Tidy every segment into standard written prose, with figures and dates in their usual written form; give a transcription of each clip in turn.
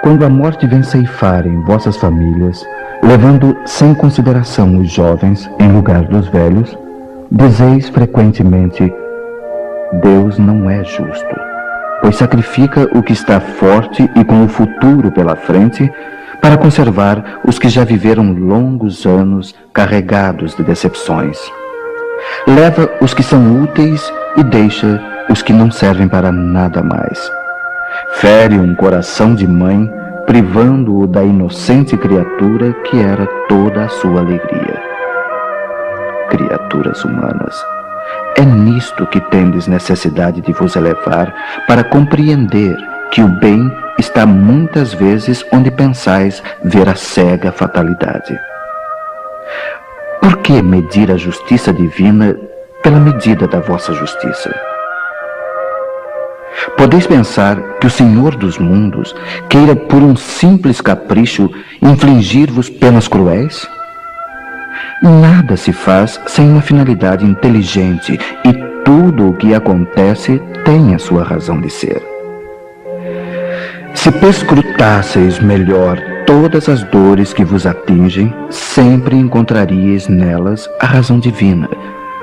Quando a morte vem ceifar em vossas famílias, levando sem consideração os jovens em lugar dos velhos, dizeis frequentemente: Deus não é justo, pois sacrifica o que está forte e com o futuro pela frente, para conservar os que já viveram longos anos carregados de decepções. Leva os que são úteis e deixa os que não servem para nada mais. Fere um coração de mãe, privando-o da inocente criatura que era toda a sua alegria. Criaturas humanas, é nisto que tendes necessidade de vos elevar, para compreender que o bem está muitas vezes onde pensais ver a cega fatalidade. Por que medir a justiça divina pela medida da vossa justiça? Podeis pensar que o Senhor dos mundos queira por um simples capricho infligir-vos penas cruéis? Nada se faz sem uma finalidade inteligente e tudo o que acontece tem a sua razão de ser. Se perscrutasseis melhor todas as dores que vos atingem, sempre encontraríeis nelas a razão divina,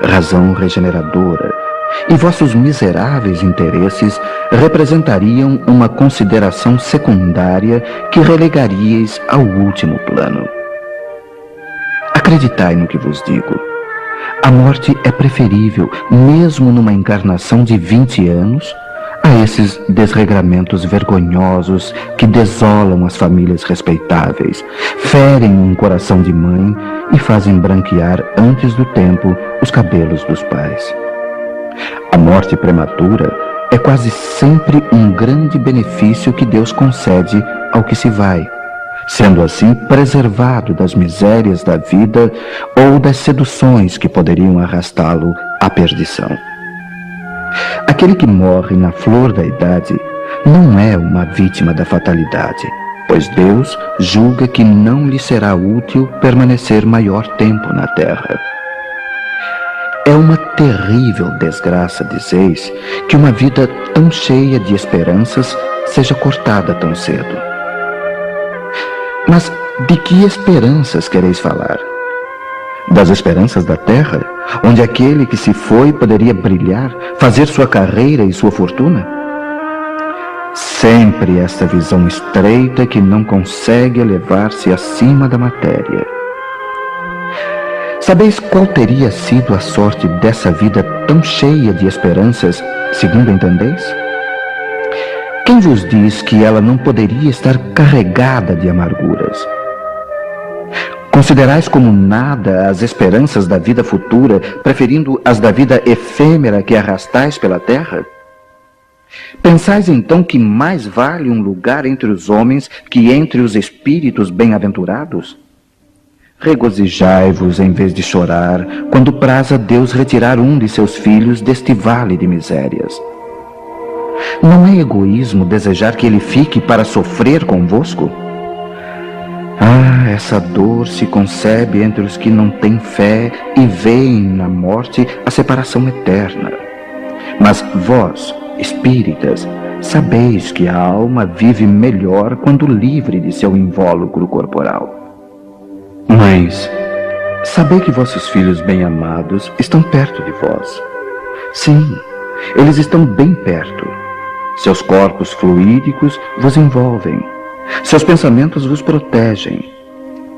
razão regeneradora, e vossos miseráveis interesses representariam uma consideração secundária que relegaríeis ao último plano. Acreditai no que vos digo. A morte é preferível, mesmo numa encarnação de 20 anos, a esses desregramentos vergonhosos que desolam as famílias respeitáveis, ferem um coração de mãe e fazem branquear antes do tempo os cabelos dos pais. A morte prematura é quase sempre um grande benefício que Deus concede ao que se vai, sendo assim preservado das misérias da vida ou das seduções que poderiam arrastá-lo à perdição. Aquele que morre na flor da idade não é uma vítima da fatalidade, pois Deus julga que não lhe será útil permanecer maior tempo na terra. É uma terrível desgraça, dizeis, que uma vida tão cheia de esperanças seja cortada tão cedo. Mas de que esperanças quereis falar? Das esperanças da terra, onde aquele que se foi poderia brilhar, fazer sua carreira e sua fortuna? Sempre esta visão estreita que não consegue elevar-se acima da matéria. Sabeis qual teria sido a sorte dessa vida tão cheia de esperanças, segundo entendeis? Quem vos diz que ela não poderia estar carregada de amarguras? Considerais como nada as esperanças da vida futura, preferindo as da vida efêmera que arrastais pela terra? Pensais então que mais vale um lugar entre os homens que entre os espíritos bem-aventurados? Regozijai-vos em vez de chorar, quando praza Deus retirar um de seus filhos deste vale de misérias. Não é egoísmo desejar que ele fique para sofrer convosco? Ah, essa dor se concebe entre os que não têm fé e veem na morte a separação eterna. Mas vós, espíritas, sabeis que a alma vive melhor quando livre de seu invólucro corporal. Mães, sabei que vossos filhos bem-amados estão perto de vós. Sim, eles estão bem perto. Seus corpos fluídicos vos envolvem. Seus pensamentos vos protegem.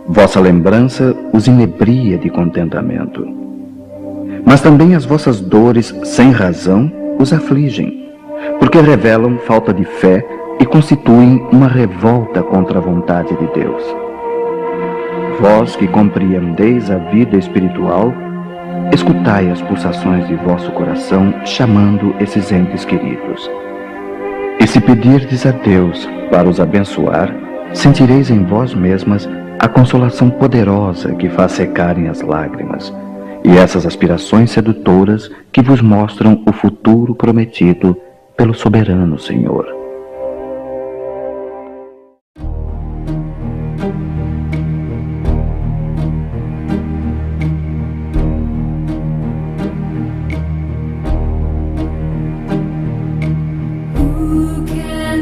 Vossa lembrança os inebria de contentamento. Mas também as vossas dores sem razão os afligem, porque revelam falta de fé e constituem uma revolta contra a vontade de Deus. Vós que compreendeis a vida espiritual, escutai as pulsações de vosso coração chamando esses entes queridos. E se pedirdes a Deus para os abençoar, sentireis em vós mesmas a consolação poderosa que faz secarem as lágrimas, e essas aspirações sedutoras que vos mostram o futuro prometido pelo soberano Senhor.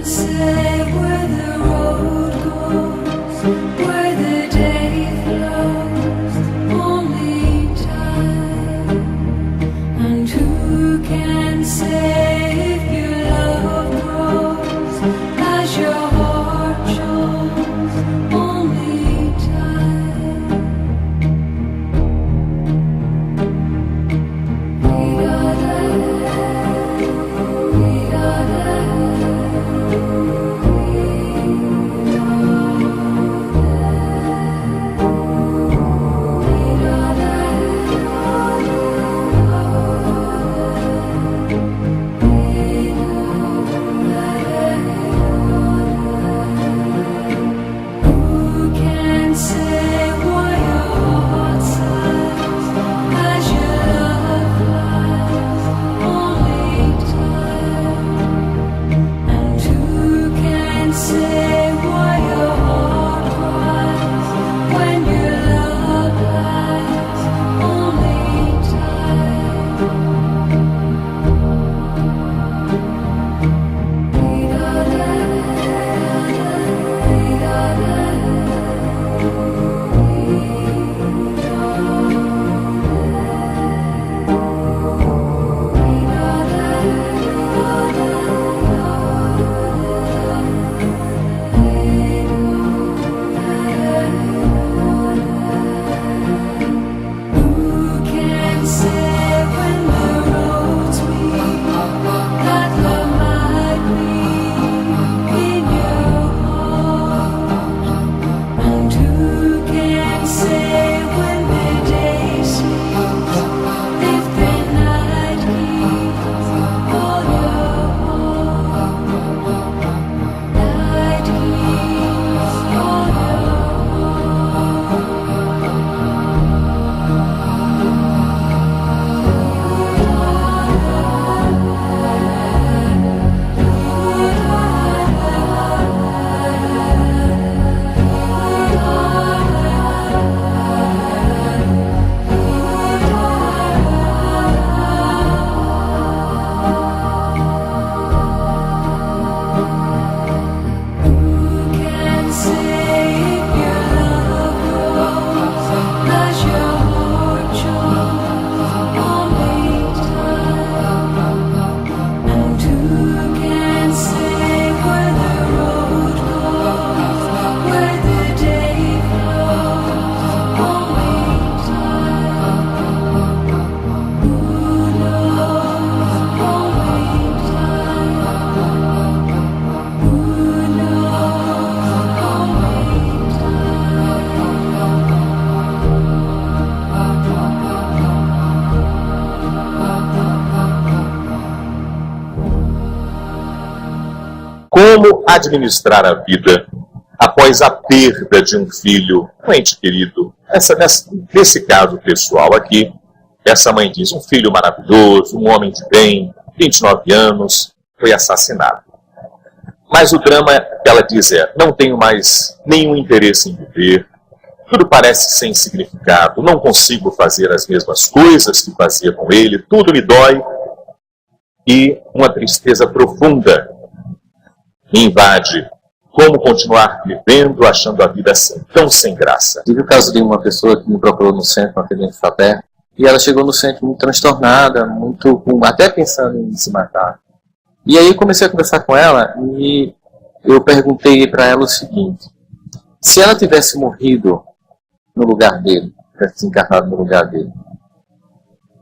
Say where the road Como administrar a vida após a perda de um filho, um ente querido. Nesse caso pessoal aqui, essa mãe diz, um filho maravilhoso, um homem de bem, 29 anos, foi assassinado. Mas o drama que ela diz não tenho mais nenhum interesse em viver, tudo parece sem significado, não consigo fazer as mesmas coisas que fazia com ele, tudo me dói, e uma tristeza profunda me invade. Como continuar vivendo, achando a vida assim, tão sem graça? Tive o caso de uma pessoa que me procurou no centro, uma cliente fraterna, e ela chegou no centro muito transtornada, até pensando em se matar. E aí eu comecei a conversar com ela e eu perguntei para ela o seguinte: se ela tivesse morrido no lugar dele, tivesse encarnado no lugar dele,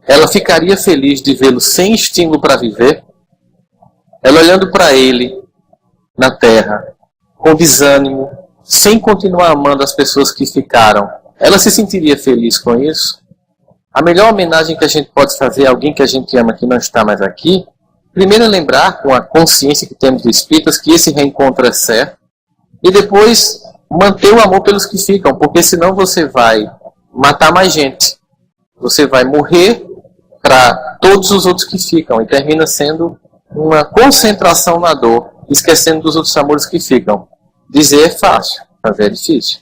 ela ficaria feliz de vê-lo sem estímulo para viver? Ela olhando para ele na terra, com desânimo, sem continuar amando as pessoas que ficaram, ela se sentiria feliz com isso? A melhor homenagem que a gente pode fazer a alguém que a gente ama que não está mais aqui, primeiro é lembrar, com a consciência que temos de espíritas, que esse reencontro é certo, e depois manter o amor pelos que ficam, porque senão você vai matar mais gente. Você vai morrer para todos os outros que ficam, e termina sendo uma concentração na dor, esquecendo dos outros amores que ficam. Dizer é fácil, fazer é difícil.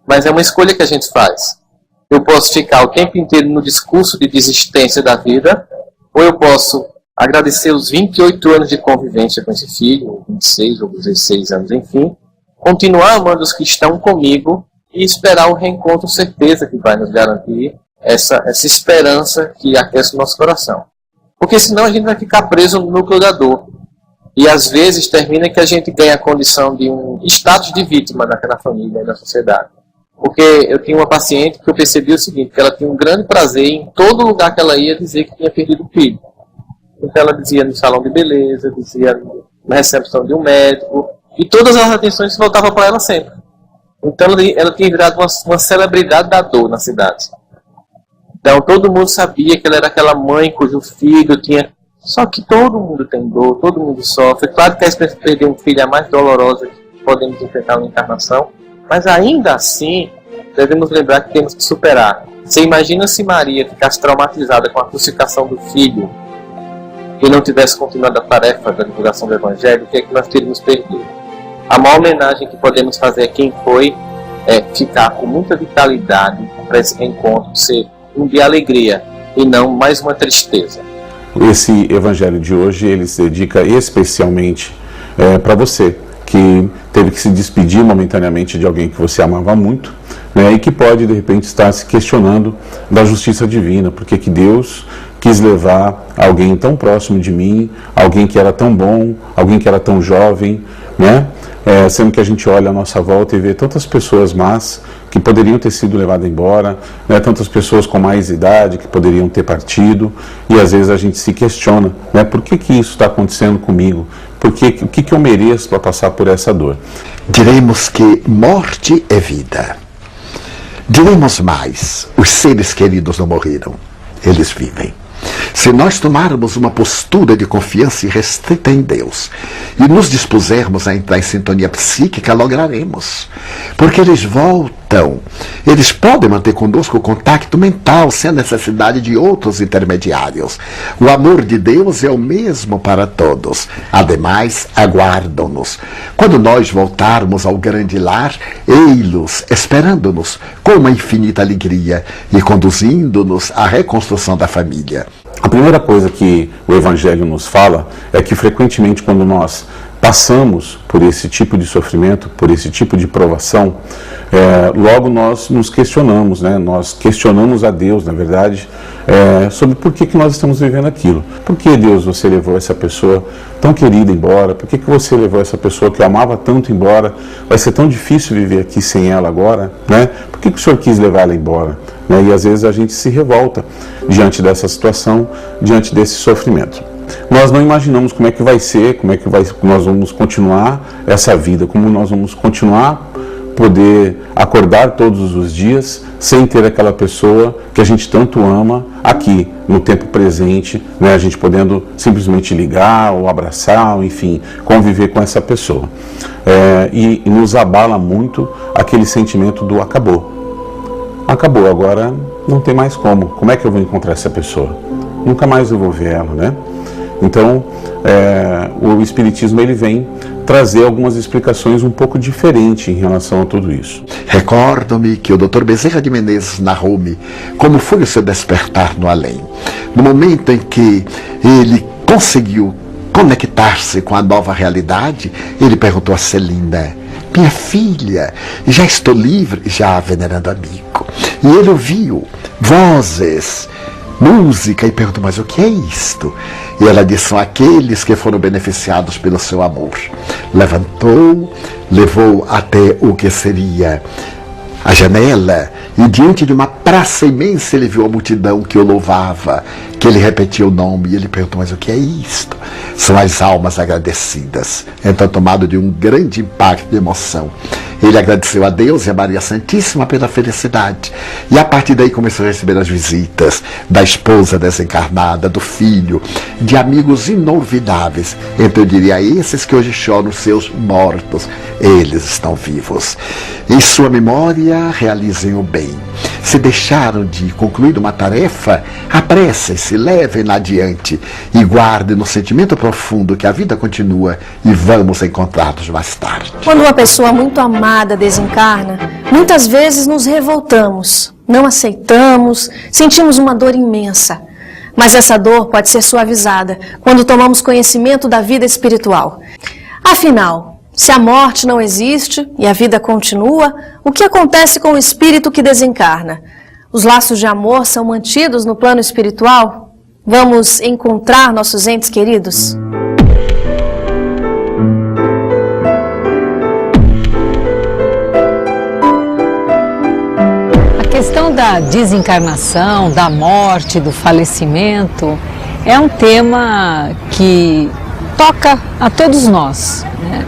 Mas é uma escolha que a gente faz. Eu posso ficar o tempo inteiro no discurso de desistência da vida, ou eu posso agradecer os 28 anos de convivência com esse filho, ou 26 ou 16 anos, enfim, continuar amando os que estão comigo e esperar o reencontro, certeza que vai nos garantir essa esperança que aquece o nosso coração. Porque senão a gente vai ficar preso no núcleo da dor. E às vezes termina que a gente ganha a condição de um status de vítima naquela família e na sociedade. Porque eu tinha uma paciente que eu percebi o seguinte, que ela tinha um grande prazer em todo lugar que ela ia dizer que tinha perdido o filho. Então ela dizia no salão de beleza, dizia na recepção de um médico, e todas as atenções voltavam para ela sempre. Então ela tinha virado uma celebridade da dor na cidade. Então todo mundo sabia que ela era aquela mãe cujo filho tinha... Só que todo mundo tem dor, todo mundo sofre. Claro que a experiência de perder um filho é a mais dolorosa que podemos enfrentar na encarnação, mas ainda assim devemos lembrar que temos que superar. Você imagina se Maria ficasse traumatizada com a crucificação do filho e não tivesse continuado a tarefa da divulgação do Evangelho, o que é que nós teríamos perdido? A maior homenagem que podemos fazer a quem foi é ficar com muita vitalidade para esse reencontro ser um de alegria e não mais uma tristeza. Esse Evangelho de hoje, ele se dedica especialmente para você, que teve que se despedir momentaneamente de alguém que você amava muito, né, e que pode, de repente, estar se questionando da justiça divina, porque que Deus quis levar alguém tão próximo de mim, alguém que era tão bom, alguém que era tão jovem, né? Sendo que a gente olha à nossa volta e vê tantas pessoas más que poderiam ter sido levadas embora, né? Tantas pessoas com mais idade que poderiam ter partido, e às vezes a gente se questiona, né? Por que isso está acontecendo comigo? O que eu mereço para passar por essa dor? Diremos que morte é vida. Diremos mais, os seres queridos não morreram, eles vivem. Se nós tomarmos uma postura de confiança restrita em Deus e nos dispusermos a entrar em sintonia psíquica, lograremos. Porque eles voltam. Eles podem manter conosco o contato mental sem a necessidade de outros intermediários. O amor de Deus é o mesmo para todos. Ademais, aguardam-nos. Quando nós voltarmos ao grande lar, ei-los esperando-nos com uma infinita alegria e conduzindo-nos à reconstrução da família. A primeira coisa que o Evangelho nos fala é que frequentemente quando nós passamos por esse tipo de sofrimento, por esse tipo de provação, logo nós nos questionamos, né? Nós questionamos a Deus, na verdade, sobre por que nós estamos vivendo aquilo. Por que, Deus, você levou essa pessoa tão querida embora? Por que você levou essa pessoa que eu amava tanto embora? Vai ser tão difícil viver aqui sem ela agora, né? Por que o Senhor quis levar ela embora? Né? E às vezes a gente se revolta diante dessa situação, diante desse sofrimento. Nós não imaginamos como é que vai ser, nós vamos continuar essa vida, como nós vamos continuar poder acordar todos os dias sem ter aquela pessoa que a gente tanto ama aqui, no tempo presente, né? A gente podendo simplesmente ligar ou abraçar, ou, enfim, conviver com essa pessoa. E nos abala muito aquele sentimento do acabou. Acabou, agora não tem mais como. Como é que eu vou encontrar essa pessoa? Nunca mais eu vou ver ela, né? Então, o Espiritismo ele vem trazer algumas explicações um pouco diferentes em relação a tudo isso. Recordo-me que o Dr. Bezerra de Menezes narrou-me como foi o seu despertar no além. No momento em que ele conseguiu conectar-se com a nova realidade, ele perguntou a Celinda: minha filha, já estou livre? Já, venerando amigo. E ele ouviu vozes, música, e perguntou: mas o que é isto? E ela disse: são aqueles que foram beneficiados pelo seu amor. Levantou, levou até o que seria a janela, e diante de uma praça imensa ele viu a multidão que o louvava, que ele repetia o nome, e ele perguntou: mas o que é isto? São as almas agradecidas. Então, tomado de um grande impacto de emoção, ele agradeceu a Deus e a Maria Santíssima pela felicidade. E a partir daí começou a receber as visitas da esposa desencarnada, do filho, de amigos inolvidáveis. Então eu diria: esses que hoje choram seus mortos, eles estão vivos. Em sua memória, realizem o bem. Se deixaram de concluir uma tarefa, apressem-se, levem-na adiante e guardem no sentimento profundo que a vida continua e vamos encontrar-nos mais tarde. Quando uma pessoa muito amada desencarna, muitas vezes nos revoltamos, não aceitamos, sentimos uma dor imensa. Mas essa dor pode ser suavizada quando tomamos conhecimento da vida espiritual. Afinal, se a morte não existe e a vida continua, o que acontece com o espírito que desencarna? Os laços de amor são mantidos no plano espiritual? Vamos encontrar nossos entes queridos? A questão da desencarnação, da morte, do falecimento, é um tema que toca a todos nós, né?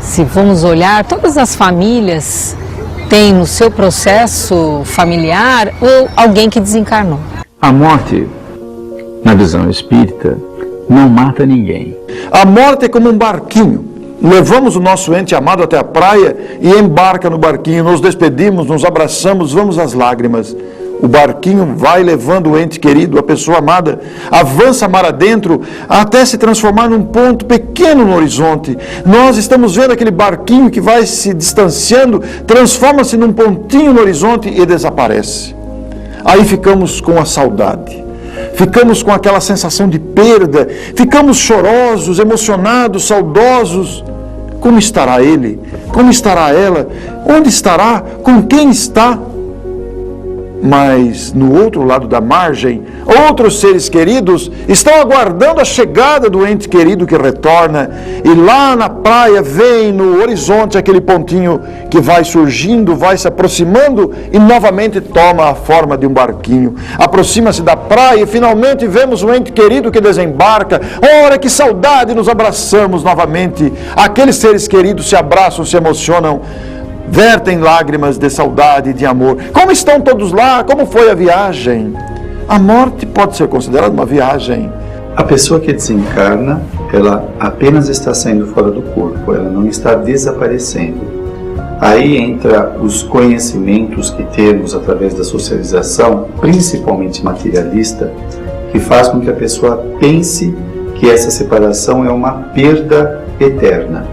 Se vamos olhar, todas as famílias têm no seu processo familiar ou alguém que desencarnou. A morte, na visão espírita, não mata ninguém. A morte é como um barquinho. Levamos o nosso ente amado até a praia e embarca no barquinho, nos despedimos, nos abraçamos, vamos às lágrimas. O barquinho vai levando o ente querido, a pessoa amada, avança mar adentro até se transformar num ponto pequeno no horizonte. Nós estamos vendo aquele barquinho que vai se distanciando, transforma-se num pontinho no horizonte e desaparece. Aí ficamos com a saudade, ficamos com aquela sensação de perda, ficamos chorosos, emocionados, saudosos. Como estará ele? Como estará ela? Onde estará? Com quem está? Mas no outro lado da margem, outros seres queridos estão aguardando a chegada do ente querido que retorna, e lá na praia vem no horizonte aquele pontinho que vai surgindo, vai se aproximando e novamente toma a forma de um barquinho. Aproxima-se da praia e finalmente vemos o ente querido que desembarca. Ora, que saudade, nos abraçamos novamente. Aqueles seres queridos se abraçam, se emocionam, vertem lágrimas de saudade e de amor. Como estão todos lá? Como foi a viagem? A morte pode ser considerada uma viagem. A pessoa que desencarna, ela apenas está saindo fora do corpo, ela não está desaparecendo. Aí entra os conhecimentos que temos através da socialização, principalmente materialista, que faz com que a pessoa pense que essa separação é uma perda eterna.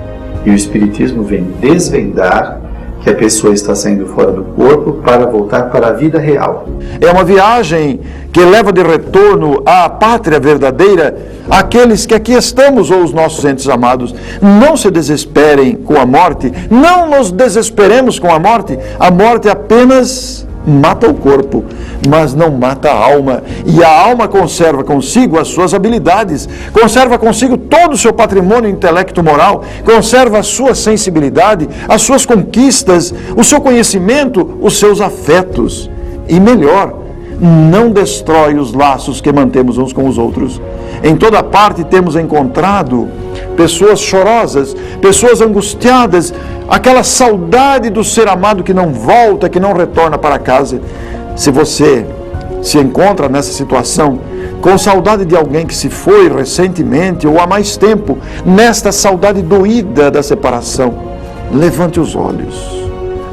E o Espiritismo vem desvendar que a pessoa está saindo fora do corpo para voltar para a vida real. É uma viagem que leva de retorno à pátria verdadeira aqueles que aqui estamos, ou os nossos entes amados. Não se desesperem com a morte, não nos desesperemos com a morte. A morte apenas mata o corpo, mas não mata a alma. E a alma conserva consigo as suas habilidades, conserva consigo todo o seu patrimônio intelecto-moral, conserva a sua sensibilidade, as suas conquistas, o seu conhecimento, os seus afetos. E melhor, não destrói os laços que mantemos uns com os outros. Em toda parte temos encontrado pessoas chorosas, pessoas angustiadas, aquela saudade do ser amado que não volta, que não retorna para casa. Se você se encontra nessa situação, com saudade de alguém que se foi recentemente ou há mais tempo, nesta saudade doída da separação, levante os olhos.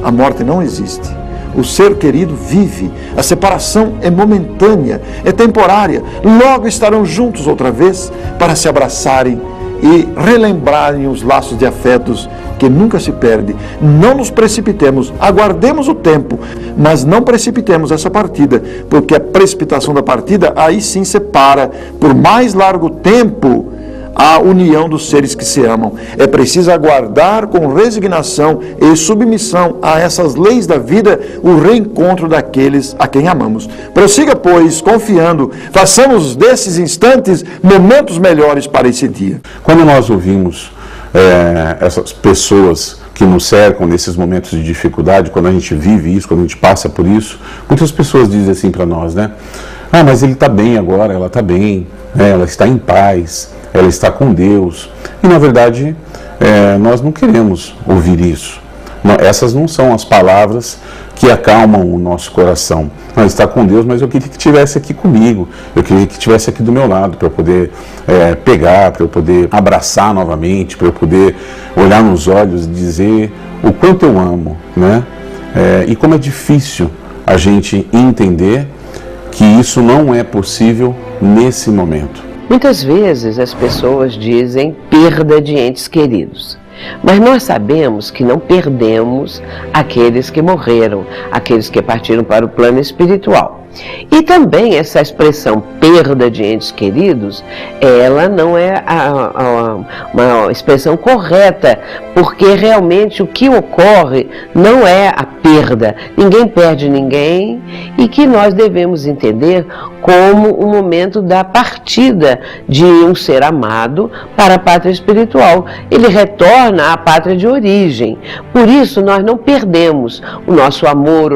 A morte não existe. O ser querido vive. A separação é momentânea, é temporária. Logo estarão juntos outra vez para se abraçarem e relembrarem os laços de afetos que nunca se perde. Não nos precipitemos, aguardemos o tempo, mas não precipitemos essa partida, porque a precipitação da partida aí sim separa por mais largo tempo a união dos seres que se amam. É preciso aguardar com resignação e submissão a essas leis da vida o reencontro daqueles a quem amamos. Prossiga, pois, confiando, façamos desses instantes momentos melhores para esse dia. Quando nós ouvimos essas pessoas que nos cercam nesses momentos de dificuldade, quando a gente vive isso, quando a gente passa por isso, muitas pessoas dizem assim para nós, né? Ah, mas ele está bem agora, ela está bem, ela está em paz, ela está com Deus. E na verdade, nós não queremos ouvir isso. Essas não são as palavras que acalmam o nosso coração. Ela está com Deus, mas eu queria que estivesse aqui comigo, eu queria que estivesse aqui do meu lado, para eu poder pegar, para eu poder abraçar novamente, para eu poder olhar nos olhos e dizer o quanto eu amo, né? E como é difícil a gente entender que isso não é possível nesse momento. Muitas vezes as pessoas dizem perda de entes queridos, mas nós sabemos que não perdemos aqueles que morreram, aqueles que partiram para o plano espiritual. E também essa expressão perda de entes queridos, ela não é uma expressão correta, porque realmente o que ocorre não é a perda, ninguém perde ninguém, e que nós devemos entender como o momento da partida de um ser amado para a pátria espiritual. Ele retorna à pátria de origem. Por isso nós não perdemos o nosso amor,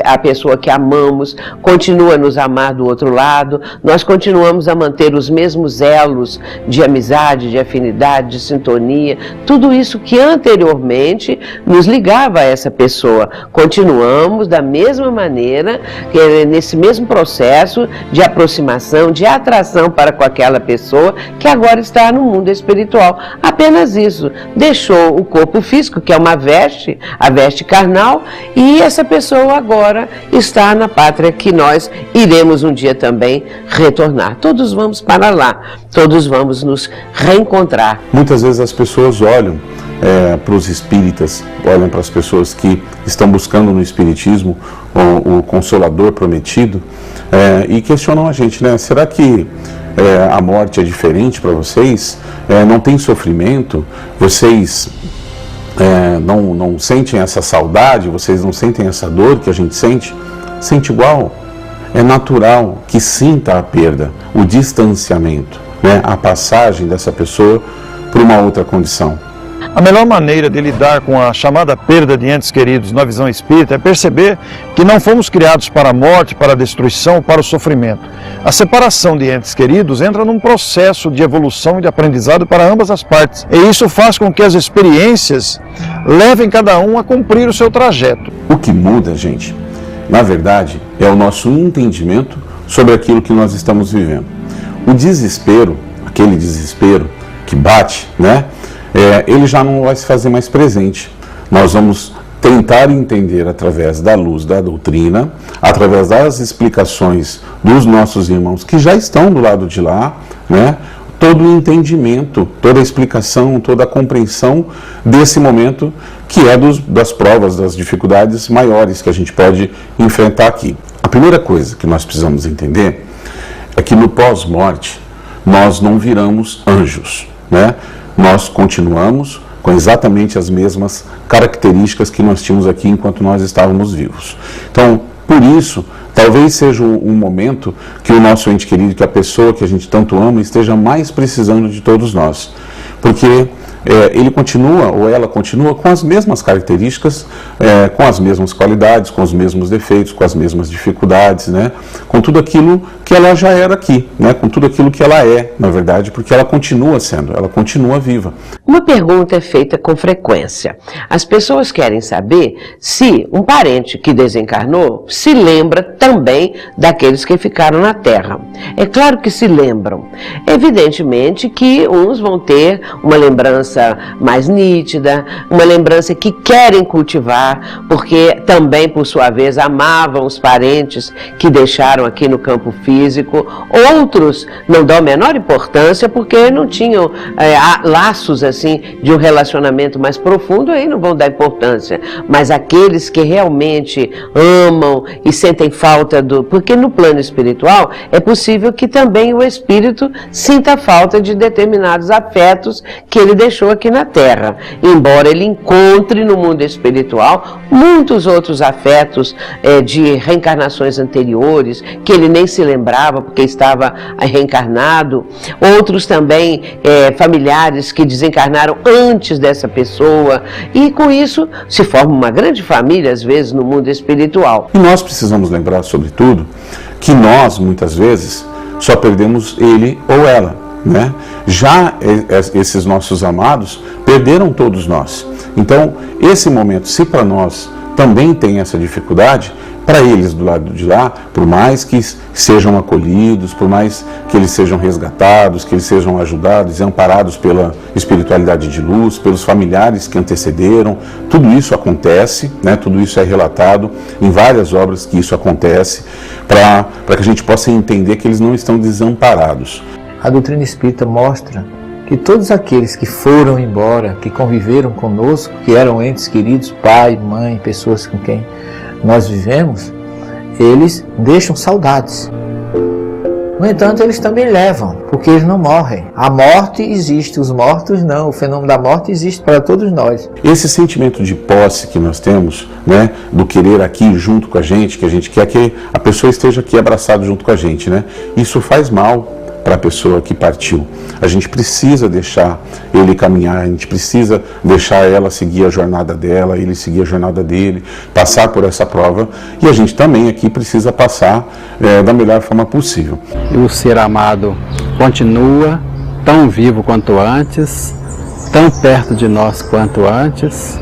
a pessoa que amamos continua a nos amar do outro lado, nós continuamos a manter os mesmos elos de amizade, de afinidade, de sintonia, tudo isso que anteriormente nos ligava a essa pessoa. Continuamos da mesma maneira, nesse mesmo processo de aproximação, de atração para com aquela pessoa que agora está no mundo espiritual. Apenas isso. Deixou o corpo físico, que é uma veste, a veste carnal, e essa pessoa agora está na pátria que nós iremos um dia também retornar. Todos vamos para lá, todos vamos nos reencontrar. Muitas vezes as pessoas olham para os espíritas, olham para as pessoas que estão buscando no espiritismo o Consolador prometido e questionam a gente, né? Será que a morte é diferente para vocês? Não tem sofrimento? Vocês não sentem essa saudade? Vocês não sentem essa dor que a gente sente? Sente igual. É natural que sinta a perda, o distanciamento, né? A passagem dessa pessoa para uma outra condição. A melhor maneira de lidar com a chamada perda de entes queridos na visão espírita é perceber que não fomos criados para a morte, para a destruição, para o sofrimento. A separação de entes queridos entra num processo de evolução e de aprendizado para ambas as partes. E isso faz com que as experiências levem cada um a cumprir o seu trajeto. O que muda, gente, na verdade, é o nosso entendimento sobre aquilo que nós estamos vivendo. O desespero, aquele desespero que bate, né? Ele já não vai se fazer mais presente. Nós vamos tentar entender através da luz da doutrina, através das explicações dos nossos irmãos que já estão do lado de lá, né? Todo o entendimento, toda a explicação, toda a compreensão desse momento que é das provas, das dificuldades maiores que a gente pode enfrentar aqui. A primeira coisa que nós precisamos entender é que no pós-morte nós não viramos anjos, né? Nós continuamos com exatamente as mesmas características que nós tínhamos aqui enquanto nós estávamos vivos. Então, por isso, talvez seja um momento que o nosso ente querido, que a pessoa que a gente tanto ama, esteja mais precisando de todos nós. Porque ele continua, ou ela continua, com as mesmas características, com as mesmas qualidades, com os mesmos defeitos, com as mesmas dificuldades, né? Com tudo aquilo que ela já era aqui, né? Com tudo aquilo que ela é, na verdade, porque ela continua sendo, ela continua viva. Uma pergunta é feita com frequência. As pessoas querem saber se um parente que desencarnou se lembra também daqueles que ficaram na Terra. É claro que se lembram. Evidentemente que uns vão ter uma lembrança mais nítida, uma lembrança que querem cultivar, porque também, por sua vez, amavam os parentes que deixaram aqui no campo físico. Outros não dão a menor importância porque não tinham laços assim de um relacionamento mais profundo, aí não vão dar importância. Mas aqueles que realmente amam e sentem falta porque no plano espiritual é possível que também o espírito sinta falta de determinados afetos que ele deixou aqui na Terra, embora ele encontre no mundo espiritual muitos outros afetos de reencarnações anteriores que ele nem se lembrava porque estava reencarnado, outros também familiares que desencarnaram antes dessa pessoa, e com isso se forma uma grande família, às vezes, no mundo espiritual. E nós precisamos lembrar, sobretudo, que nós, muitas vezes, só perdemos ele ou ela, né? Já esses nossos amados perderam todos nós. Então, esse momento, se para nós também tem essa dificuldade, para eles do lado de lá, por mais que sejam acolhidos, por mais que eles sejam resgatados, que eles sejam ajudados e amparados pela espiritualidade de luz, pelos familiares que antecederam, tudo isso acontece, né? Tudo isso é relatado em várias obras que isso acontece, para que a gente possa entender que eles não estão desamparados. A doutrina espírita mostra que todos aqueles que foram embora, que conviveram conosco, que eram entes queridos, pai, mãe, pessoas com quem nós vivemos, eles deixam saudades. No entanto, eles também levam, porque eles não morrem. A morte existe, os mortos não. O fenômeno da morte existe para todos nós. Esse sentimento de posse que nós temos, né, do querer aqui junto com a gente, que a gente quer que a pessoa esteja aqui abraçada junto com a gente, né? Isso faz mal para a pessoa que partiu. A gente precisa deixar ele caminhar, a gente precisa deixar ela seguir a jornada dela, ele seguir a jornada dele, passar por essa prova, e a gente também aqui precisa passar da melhor forma possível. E o ser amado continua tão vivo quanto antes, tão perto de nós quanto antes,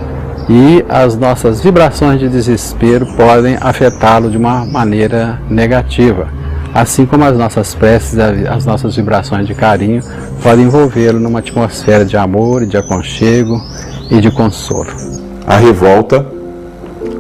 e as nossas vibrações de desespero podem afetá-lo de uma maneira negativa. Assim como as nossas preces, as nossas vibrações de carinho podem envolvê-lo numa atmosfera de amor, de aconchego e de consolo. A revolta,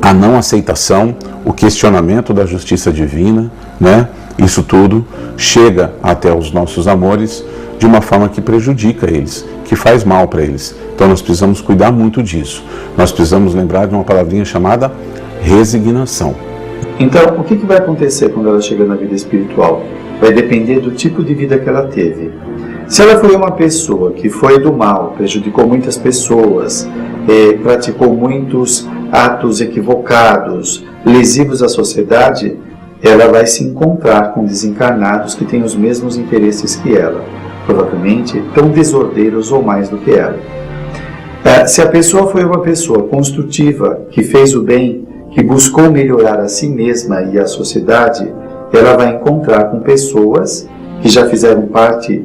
a não aceitação, o questionamento da justiça divina, né? Isso tudo chega até os nossos amores de uma forma que prejudica eles, que faz mal para eles. Então nós precisamos cuidar muito disso. Nós precisamos lembrar de uma palavrinha chamada resignação. Então, o que vai acontecer quando ela chega na vida espiritual? Vai depender do tipo de vida que ela teve. Se ela foi uma pessoa que foi do mal, prejudicou muitas pessoas, praticou muitos atos equivocados, lesivos à sociedade, ela vai se encontrar com desencarnados que têm os mesmos interesses que ela, provavelmente tão desordeiros ou mais do que ela. Se a pessoa foi uma pessoa construtiva, que fez o bem, que buscou melhorar a si mesma e a sociedade, ela vai encontrar com pessoas que já fizeram parte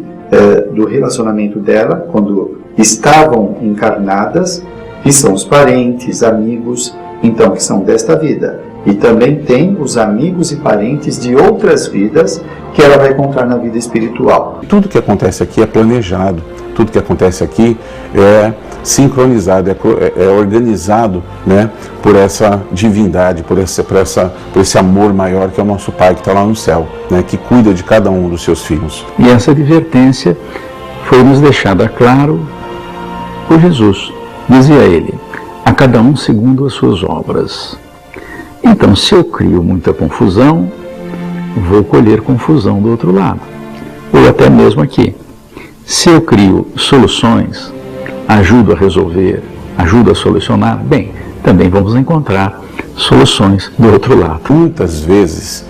do relacionamento dela quando estavam encarnadas, que são os parentes, amigos, então que são desta vida. E também tem os amigos e parentes de outras vidas que ela vai encontrar na vida espiritual. Tudo que acontece aqui é planejado, tudo que acontece aqui é sincronizado, é organizado, né, por essa divindade, por esse amor maior que é o nosso Pai que está lá no céu, né, que cuida de cada um dos seus filhos. E essa advertência foi nos deixada claro por Jesus. Dizia ele, a cada um segundo as suas obras. Então, se eu crio muita confusão, vou colher confusão do outro lado. Ou até mesmo aqui. Se eu crio soluções, ajudo a resolver, ajudo a solucionar, bem, também vamos encontrar soluções do outro lado. Muitas vezes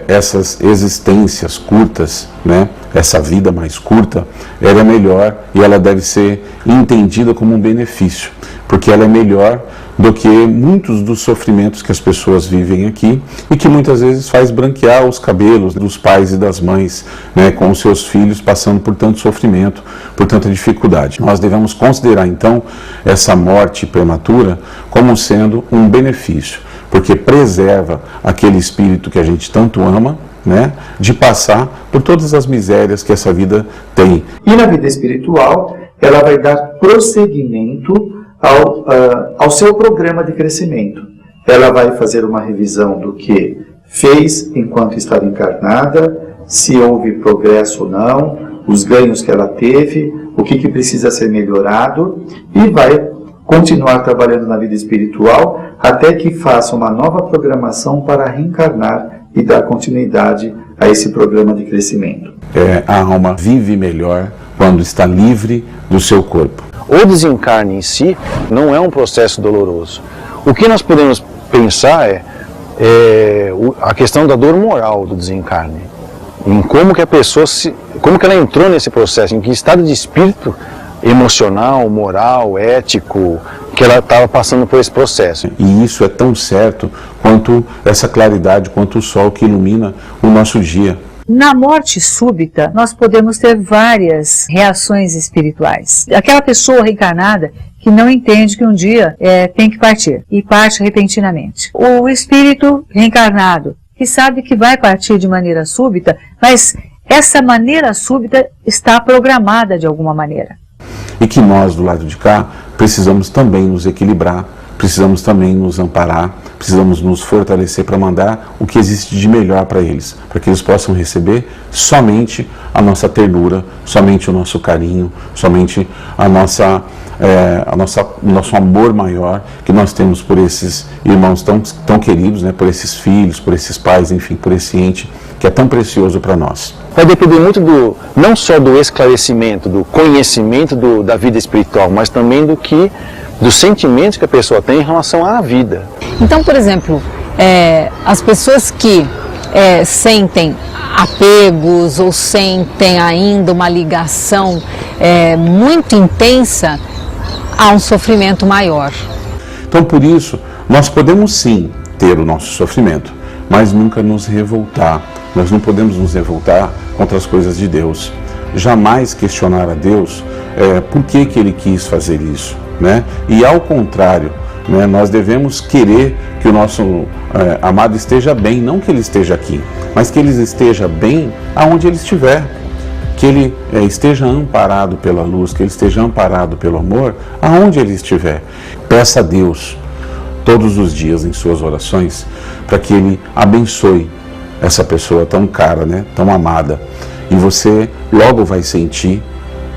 essas existências curtas, né, essa vida mais curta, ela é melhor e ela deve ser entendida como um benefício, porque ela é melhor do que muitos dos sofrimentos que as pessoas vivem aqui e que muitas vezes faz branquear os cabelos dos pais e das mães, né, com os seus filhos passando por tanto sofrimento, por tanta dificuldade. Nós devemos considerar então essa morte prematura como sendo um benefício, porque preserva aquele espírito que a gente tanto ama, né, de passar por todas as misérias que essa vida tem. E na vida espiritual, ela vai dar prosseguimento ao seu programa de crescimento. Ela vai fazer uma revisão do que fez enquanto estava encarnada, se houve progresso ou não, os ganhos que ela teve, o que precisa ser melhorado, e vai continuar trabalhando na vida espiritual até que faça uma nova programação para reencarnar e dar continuidade a esse programa de crescimento. A alma vive melhor quando está livre do seu corpo. O desencarne em si não é um processo doloroso. O que nós podemos pensar é a questão da dor moral do desencarne, em como que a pessoa como que ela entrou nesse processo, em que estado de espírito emocional, moral, ético, que ela estava passando por esse processo. E isso é tão certo quanto essa claridade, quanto o sol que ilumina o nosso dia. Na morte súbita, nós podemos ter várias reações espirituais. Aquela pessoa reencarnada que não entende que um dia tem que partir, e parte repentinamente. O espírito reencarnado, que sabe que vai partir de maneira súbita, mas essa maneira súbita está programada de alguma maneira. E que nós, do lado de cá, precisamos também nos equilibrar, precisamos também nos amparar, precisamos nos fortalecer para mandar o que existe de melhor para eles, para que eles possam receber somente a nossa ternura, somente o nosso carinho, somente o nosso amor maior que nós temos por esses irmãos tão queridos, né, por esses filhos, por esses pais, enfim, por esse ente que é tão precioso para nós. Vai depender muito não só do esclarecimento, do conhecimento da vida espiritual, mas também dos sentimentos que a pessoa tem em relação à vida. Então, por exemplo, as pessoas que sentem apegos ou sentem ainda uma ligação muito intensa, há um sofrimento maior. Então, por isso, nós podemos sim ter o nosso sofrimento, mas nunca nos revoltar. Nós não podemos nos revoltar contra as coisas de Deus. Jamais questionar a Deus por que Ele quis fazer isso, né? E ao contrário, né, nós devemos querer que o nosso amado esteja bem, não que ele esteja aqui, mas que ele esteja bem aonde ele estiver, que ele esteja amparado pela luz, que ele esteja amparado pelo amor aonde ele estiver. Peça a Deus todos os dias em suas orações para que Ele abençoe essa pessoa tão cara, né, tão amada, e você logo vai sentir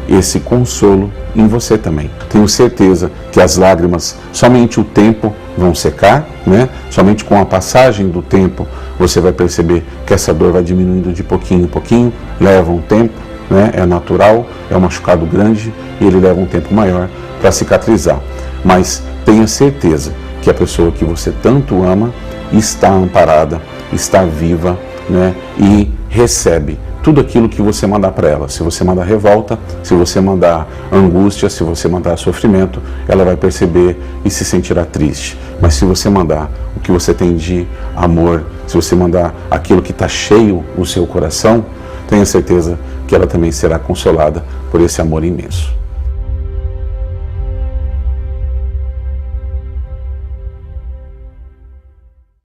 esse consolo em você também. Tenho certeza que as lágrimas, somente o tempo vão secar, né? Somente com a passagem do tempo você vai perceber que essa dor vai diminuindo de pouquinho em pouquinho, leva um tempo, né? É natural, é um machucado grande e ele leva um tempo maior para cicatrizar. Mas tenha certeza que a pessoa que você tanto ama está amparada, está viva, né? E recebe tudo aquilo que você mandar para ela. Se você mandar revolta, se você mandar angústia, se você mandar sofrimento, ela vai perceber e se sentirá triste. Mas se você mandar o que você tem de amor, se você mandar aquilo que está cheio o seu coração, tenha certeza que ela também será consolada por esse amor imenso.